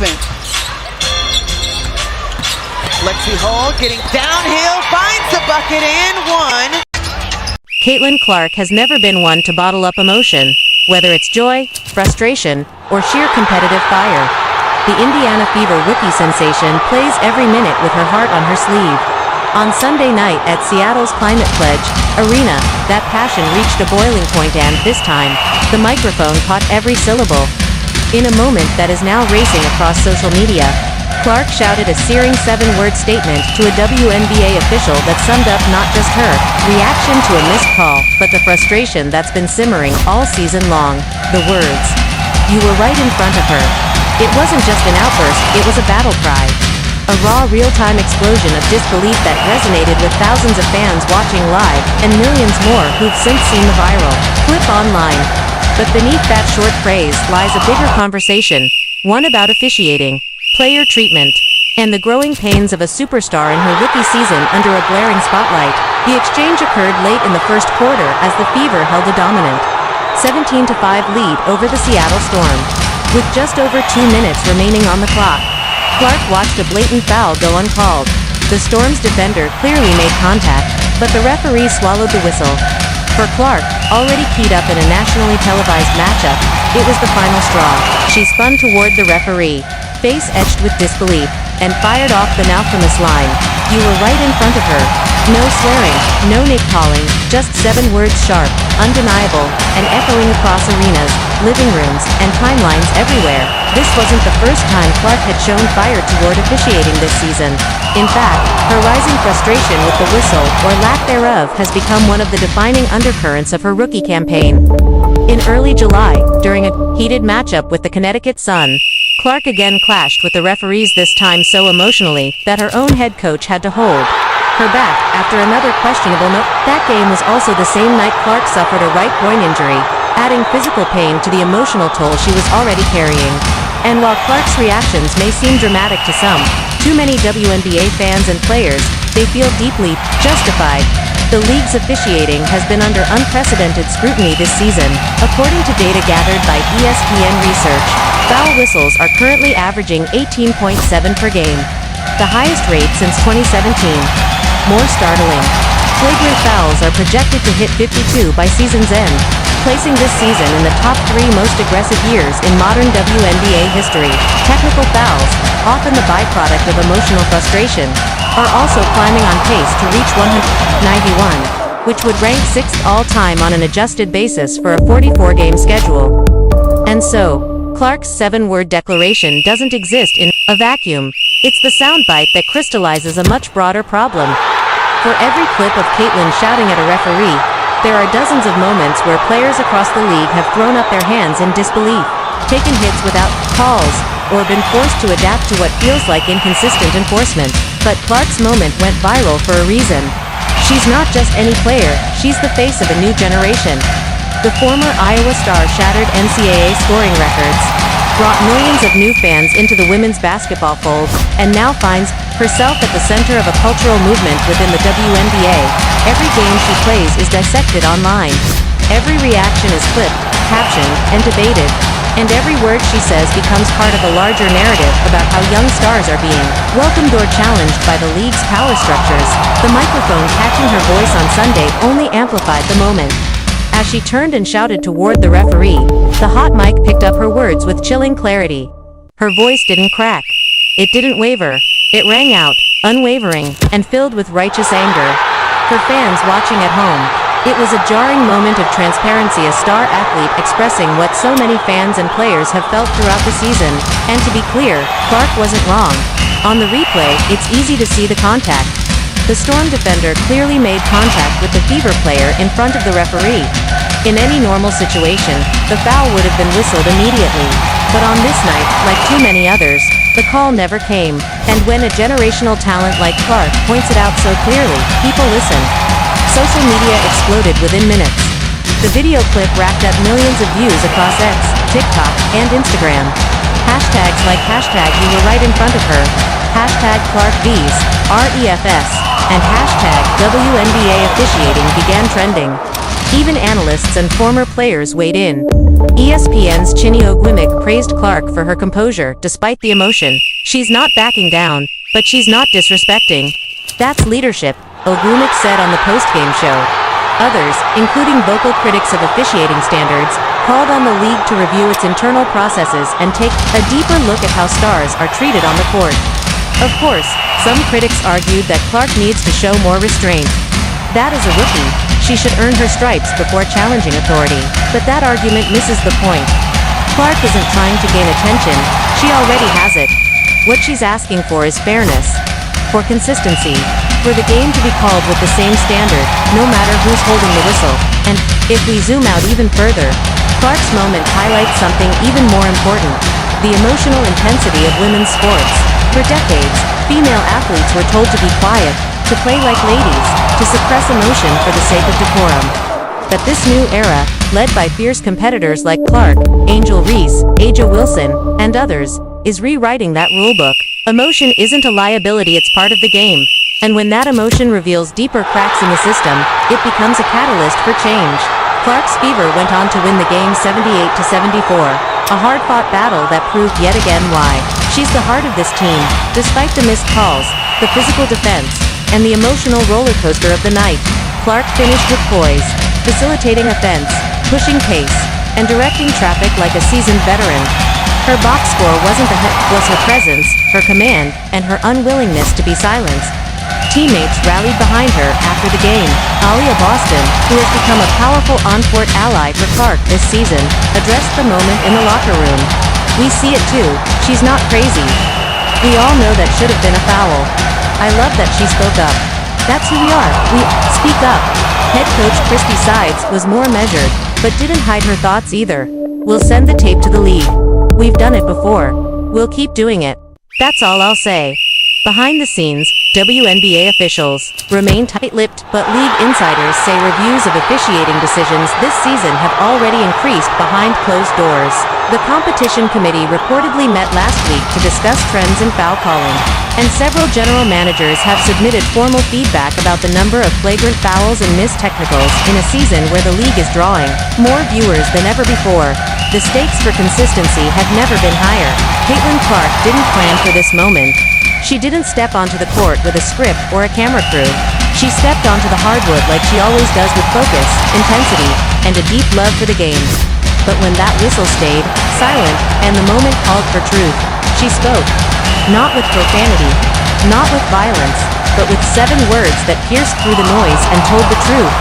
happened? Lexi Hull getting downhill, finds the bucket and one. Caitlin Clark has never been one to bottle up emotion, whether it's joy, frustration, or sheer competitive fire. The Indiana Fever rookie sensation plays every minute with her heart on her sleeve. On Sunday night at Seattle's Climate Pledge Arena, that passion reached a boiling point and, this time, the microphone caught every syllable. In a moment that is now racing across social media, Clark shouted a searing 7-word statement to a WNBA official that summed up not just her reaction to a missed call, but the frustration that's been simmering all season long. The words, "You were right in front of her." It wasn't just an outburst, it was a battle cry. A raw, real-time explosion of disbelief that resonated with thousands of fans watching live, and millions more who've since seen the viral clip online. But beneath that short phrase lies a bigger conversation, one about officiating, player treatment, and the growing pains of a superstar in her rookie season under a glaring spotlight. The exchange occurred late in the first quarter as the Fever held a dominant 17-5 lead over the Seattle Storm. With just over 2 minutes remaining on the clock, Clark watched a blatant foul go uncalled. The Storm's defender clearly made contact, but the referee swallowed the whistle. For Clark, already keyed up in a nationally televised matchup, it was the final straw. She spun toward the referee, face etched with disbelief, and fired off the now-famous line, "You were right in front of her." No swearing, no name-calling, just 7 words sharp, undeniable, and echoing across arenas, living rooms, and timelines everywhere. This wasn't the first time Clark had shown fire toward officiating this season. In fact, her rising frustration with the whistle, or lack thereof, has become one of the defining undercurrents of her rookie campaign. In early July, during a heated matchup with the Connecticut Sun, Clark again clashed with the referees, this time so emotionally that her own head coach had to hold her back after another questionable note. That game was also the same night Clark suffered a right groin injury, adding physical pain to the emotional toll she was already carrying. And while Clark's reactions may seem dramatic to some, too many WNBA fans and players, they feel deeply justified. The league's officiating has been under unprecedented scrutiny this season. According to data gathered by ESPN Research, foul whistles are currently averaging 18.7 per game, the highest rate since 2017. More startling, flagrant fouls are projected to hit 52 by season's end, placing this season in the top 3 most aggressive years in modern WNBA history. Technical fouls, often the byproduct of emotional frustration, are also climbing on pace to reach 191, which would rank 6th all-time on an adjusted basis for a 44-game schedule. And so, Clark's 7-word declaration doesn't exist in a vacuum. It's the soundbite that crystallizes a much broader problem. For every clip of Caitlin shouting at a referee, there are dozens of moments where players across the league have thrown up their hands in disbelief, taken hits without calls, or been forced to adapt to what feels like inconsistent enforcement. But Clark's moment went viral for a reason. She's not just any player, she's the face of a new generation. The former Iowa star shattered NCAA scoring records, brought millions of new fans into the women's basketball fold, and now finds herself at the center of a cultural movement within the WNBA. Every game she plays is dissected online. Every reaction is clipped, captioned, and debated. And every word she says becomes part of a larger narrative about how young stars are being welcomed or challenged by the league's power structures. The microphone catching her voice on Sunday only amplified the moment. As she turned and shouted toward the referee, the hot mic picked up her words with chilling clarity. Her voice didn't crack. It didn't waver. It rang out, unwavering, and filled with righteous anger. For fans watching at home, it was a jarring moment of transparency, a star athlete expressing what so many fans and players have felt throughout the season. And to be clear, Clark wasn't wrong. On the replay, it's easy to see the contact. The Storm defender clearly made contact with the Fever player in front of the referee. In any normal situation, the foul would have been whistled immediately. But on this night, like too many others, the call never came. And when a generational talent like Clark points it out so clearly, people listen. Social media exploded within minutes. The video clip racked up millions of views across X, TikTok, and Instagram. Hashtags like #you were right in front of her, #ClarkVs, REFS, and #WNBA officiating began trending. Even analysts and former players weighed in. ESPN's Chinny Ogwumike praised Clark for her composure despite the emotion. She's not backing down, but she's not disrespecting. That's leadership, Ogwumike said on the post-game show. Others, including vocal critics of officiating standards, called on the league to review its internal processes and take a deeper look at how stars are treated on the court. Of course, some critics argued that Clark needs to show more restraint. That is a rookie. She should earn her stripes before challenging authority. But that argument misses the point. Clark isn't trying to gain attention. She already has it. What she's asking for is fairness. For consistency. For the game to be called with the same standard, no matter who's holding the whistle. And, if we zoom out even further, Clark's moment highlights something even more important. The emotional intensity of women's sports. For decades, female athletes were told to be quiet, to play like ladies, to suppress emotion for the sake of decorum. But this new era, led by fierce competitors like Clark, Angel Reese, Aja Wilson, and others, is rewriting that rulebook. Emotion isn't a liability, it's part of the game. And when that emotion reveals deeper cracks in the system, it becomes a catalyst for change. Clark's Fever went on to win the game 78-74, a hard-fought battle that proved yet again why she's the heart of this team, despite the missed calls, the physical defense, and the emotional roller coaster of the night. Clark finished with poise, facilitating offense, pushing pace, and directing traffic like a seasoned veteran. Her box score wasn't the hit, was her presence, her command, and her unwillingness to be silenced. Teammates rallied behind her after the game. Aliyah Boston, who has become a powerful on-court ally for Clark this season, addressed the moment in the locker room. "We see it too, she's not crazy. We all know that should have been a foul. I love that she spoke up. That's who we are, we speak up." Head coach Christy Sides was more measured, but didn't hide her thoughts either. "We'll send the tape to the league. We've done it before. We'll keep doing it. That's all I'll say." Behind the scenes, WNBA officials remain tight-lipped, but league insiders say reviews of officiating decisions this season have already increased behind closed doors. The competition committee reportedly met last week to discuss trends in foul calling, and several general managers have submitted formal feedback about the number of flagrant fouls and missed technicals in a season where the league is drawing more viewers than ever before. The stakes for consistency have never been higher. Caitlin Clark didn't plan for this moment. She didn't step onto the court with a script or a camera crew. She stepped onto the hardwood like she always does, with focus, intensity, and a deep love for the game. But when that whistle stayed silent, and the moment called for truth, she spoke. Not with profanity, not with violence, but with 7 words that pierced through the noise and told the truth.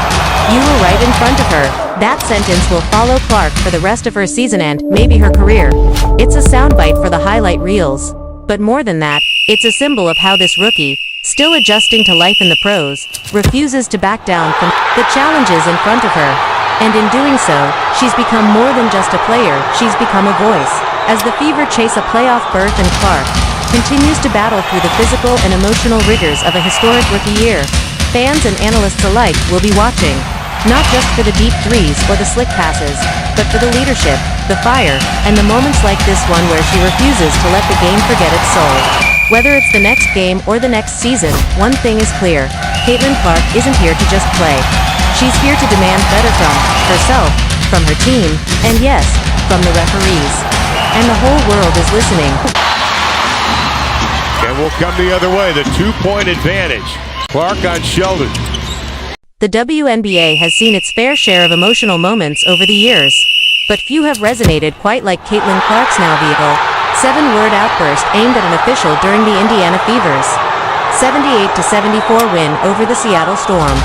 "You were right in front of her." That sentence will follow Clark for the rest of her season and, maybe, her career. It's a soundbite for the highlight reels. But more than that, it's a symbol of how this rookie, still adjusting to life in the pros, refuses to back down from the challenges in front of her. And in doing so, she's become more than just a player, she's become a voice. As the Fever chase a playoff berth and Clark continues to battle through the physical and emotional rigors of a historic rookie year, fans and analysts alike will be watching. Not just for the deep threes or the slick passes, but for the leadership, the fire, and the moments like this one where she refuses to let the game forget its soul. Whether it's the next game or the next season, one thing is clear. Caitlin Clark isn't here to just play. She's here to demand better from herself, from her team, and yes, from the referees. And the whole world is listening. And we'll come the other way, the 2-point advantage. Clark on Sheldon. The WNBA has seen its fair share of emotional moments over the years, but few have resonated quite like Caitlin Clark's now vehicle 7-word outburst aimed at an official during the Indiana Fever's 78-74 win over the Seattle Storm.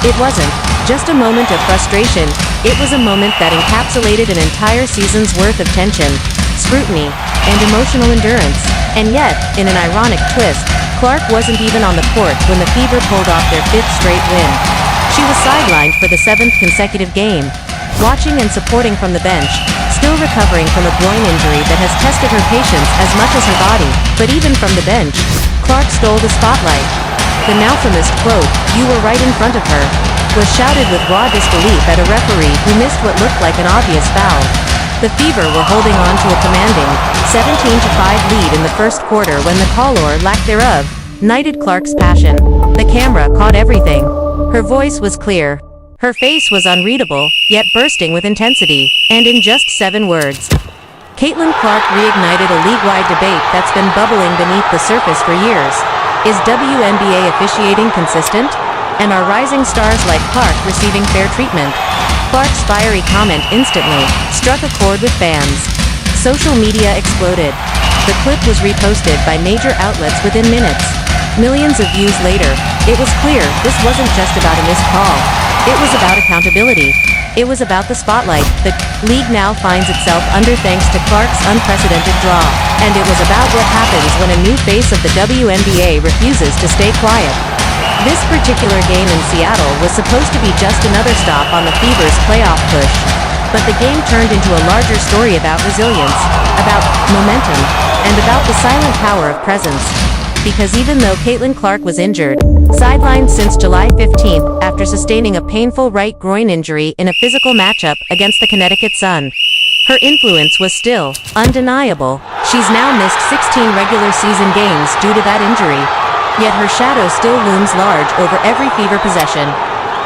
It wasn't just a moment of frustration, it was a moment that encapsulated an entire season's worth of tension, scrutiny, and emotional endurance. And yet, in an ironic twist, Clark wasn't even on the court when the Fever pulled off their 5th straight win. She was sidelined for the 7th consecutive game, watching and supporting from the bench, still recovering from a groin injury that has tested her patience as much as her body. But even from the bench, Clark stole the spotlight. The now famous quote, "You were right in front of her," was shouted with raw disbelief at a referee who missed what looked like an obvious foul. The Fever were holding on to a commanding 17-5 lead in the first quarter when the call, or lack thereof, knighted Clark's passion. The camera caught everything. Her voice was clear. Her face was unreadable, yet bursting with intensity, and in just 7 words. Caitlin Clark reignited a league-wide debate that's been bubbling beneath the surface for years. Is WNBA officiating consistent? And are rising stars like Clark receiving fair treatment? Clark's fiery comment instantly struck a chord with fans. Social media exploded. The clip was reposted by major outlets within minutes. Millions of views later, it was clear this wasn't just about a missed call. It was about accountability. It was about the spotlight the league now finds itself under thanks to Clark's unprecedented draw. And it was about what happens when a new face of the WNBA refuses to stay quiet. This particular game in Seattle was supposed to be just another stop on the Fever's playoff push. But the game turned into a larger story about resilience, about momentum, and about the silent power of presence. Because even though Caitlin Clark was injured, sidelined since July 15th after sustaining a painful right groin injury in a physical matchup against the Connecticut Sun, her influence was still undeniable. She's now missed 16 regular season games due to that injury. Yet her shadow still looms large over every Fever possession.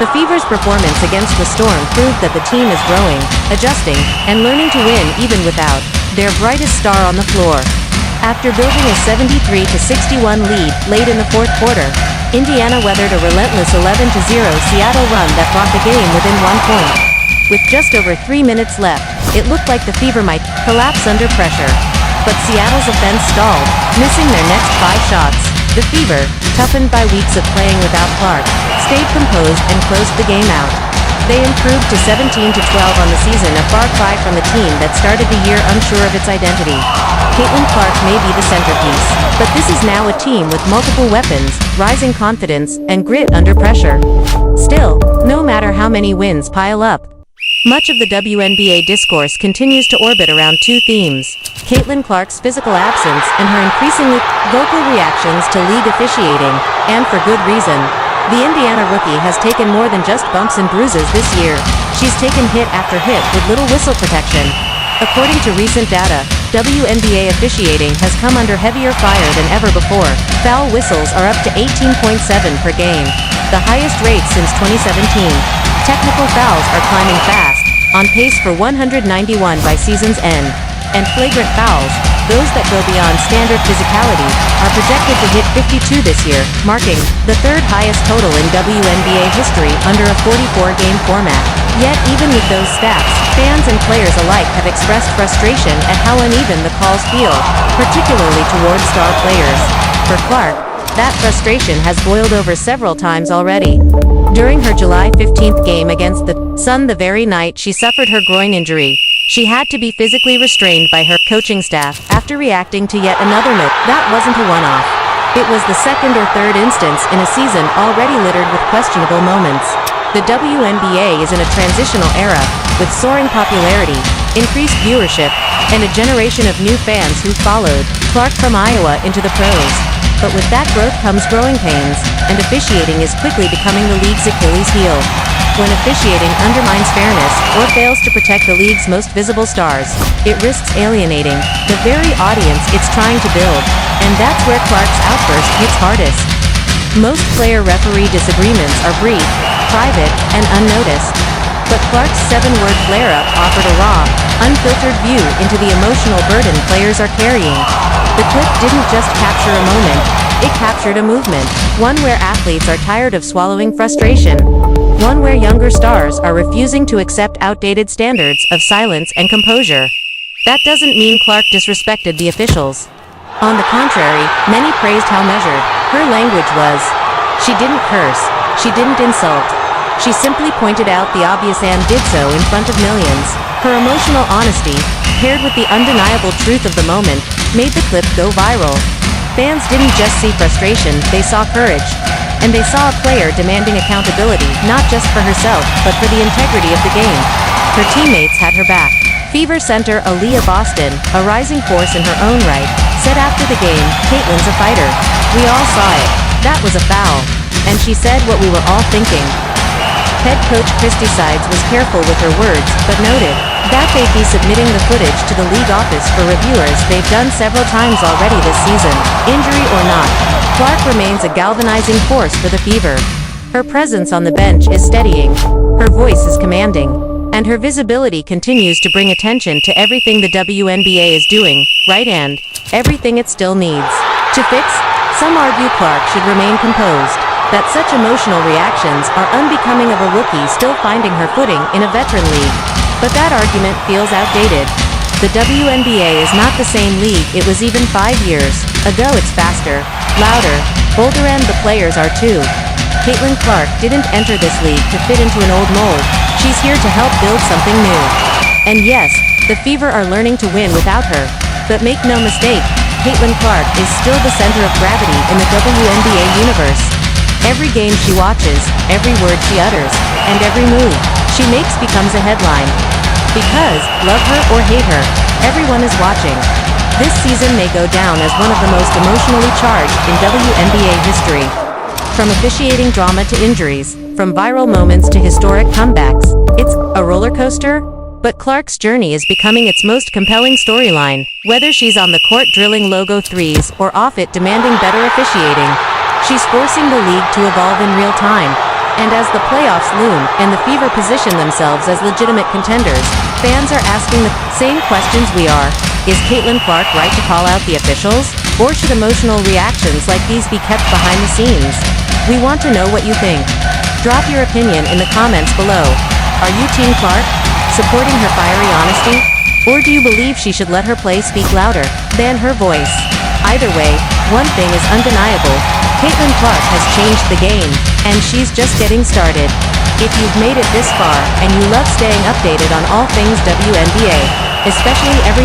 The Fever's performance against the Storm proved that the team is growing, adjusting, and learning to win even without their brightest star on the floor. After building a 73-61 lead late in the fourth quarter, Indiana weathered a relentless 11-0 Seattle run that brought the game within 1 point. With just over 3 minutes left, it looked like the Fever might collapse under pressure. But Seattle's offense stalled, missing their next 5 shots. The Fever, toughened by weeks of playing without Clark, stayed composed and closed the game out. They improved to 17-12 on the season, a far cry from the team that started the year unsure of its identity. Caitlin Clark may be the centerpiece, but this is now a team with multiple weapons, rising confidence, and grit under pressure. Still, no matter how many wins pile up, much of the WNBA discourse continues to orbit around 2 themes: Caitlin Clark's physical absence and her increasingly vocal reactions to league officiating, and for good reason. The Indiana rookie has taken more than just bumps and bruises this year. She's taken hit after hit with little whistle protection. According to recent data, WNBA officiating has come under heavier fire than ever before. Foul whistles are up to 18.7 per game, the highest rate since 2017. Technical fouls are climbing fast, on pace for 191 by season's end. And flagrant fouls, those that go beyond standard physicality, are projected to hit 52 this year, marking the 3rd highest total in WNBA history under a 44-game format. Yet even with those stats, fans and players alike have expressed frustration at how uneven the calls feel, particularly toward star players. For Clark, that frustration has boiled over several times already. During her July 15th game against the Sun, the very night she suffered her groin injury, she had to be physically restrained by her coaching staff after reacting to yet another note. That wasn't a one-off. It was the 2nd or 3rd instance in a season already littered with questionable moments. The WNBA is in a transitional era, with soaring popularity, increased viewership, and a generation of new fans who followed Clark from Iowa into the pros. But with that growth comes growing pains, and officiating is quickly becoming the league's Achilles heel. When officiating undermines fairness or fails to protect the league's most visible stars, it risks alienating the very audience it's trying to build, and that's where Clark's outburst hits hardest. Most player-referee disagreements are brief, private, and unnoticed. But Clark's 7-word flare-up offered a raw, unfiltered view into the emotional burden players are carrying. The clip didn't just capture a moment, it captured a movement, one where athletes are tired of swallowing frustration, one where younger stars are refusing to accept outdated standards of silence and composure. That doesn't mean Clark disrespected the officials. On the contrary, many praised how measured her language was. She didn't curse, she didn't insult. She simply pointed out the obvious and did so in front of millions. Her emotional honesty, paired with the undeniable truth of the moment, made the clip go viral. Fans didn't just see frustration, they saw courage. And they saw a player demanding accountability, not just for herself, but for the integrity of the game. Her teammates had her back. Fever center Aliyah Boston, a rising force in her own right, said after the game, "Caitlin's a fighter. We all saw it. That was a foul." And she said what we were all thinking. Head coach Christy Sides was careful with her words, but noted that they'd be submitting the footage to the league office for reviewers. They've done several times already this season. Injury or not, Clark remains a galvanizing force for the Fever. Her presence on the bench is steadying, her voice is commanding, and her visibility continues to bring attention to everything the WNBA is doing, right, and everything it still needs to fix. Some argue Clark should remain composed, that such emotional reactions are unbecoming of a rookie still finding her footing in a veteran league. But that argument feels outdated. The WNBA is not the same league it was even 5 years ago. It's faster, louder, bolder, and the players are too. Caitlin Clark didn't enter this league to fit into an old mold. She's here to help build something new. And yes, the Fever are learning to win without her. But make no mistake, Caitlin Clark is still the center of gravity in the WNBA universe. Every game she watches, every word she utters, and every move she makes becomes a headline. Because, love her or hate her, everyone is watching. This season may go down as one of the most emotionally charged in WNBA history. From officiating drama to injuries, from viral moments to historic comebacks, it's a roller coaster. But Clark's journey is becoming its most compelling storyline, whether she's on the court drilling logo threes or off it demanding better officiating. She's forcing the league to evolve in real time. And as the playoffs loom and the Fever position themselves as legitimate contenders, fans are asking the same questions we are. Is Caitlin Clark right to call out the officials? Or should emotional reactions like these be kept behind the scenes? We want to know what you think. Drop your opinion in the comments below. Are you Team Clark, supporting her fiery honesty? Or do you believe she should let her play speak louder than her voice? Either way, one thing is undeniable. Caitlin Clark has changed the game, and she's just getting started. If you've made it this far, and you love staying updated on all things WNBA, especially everything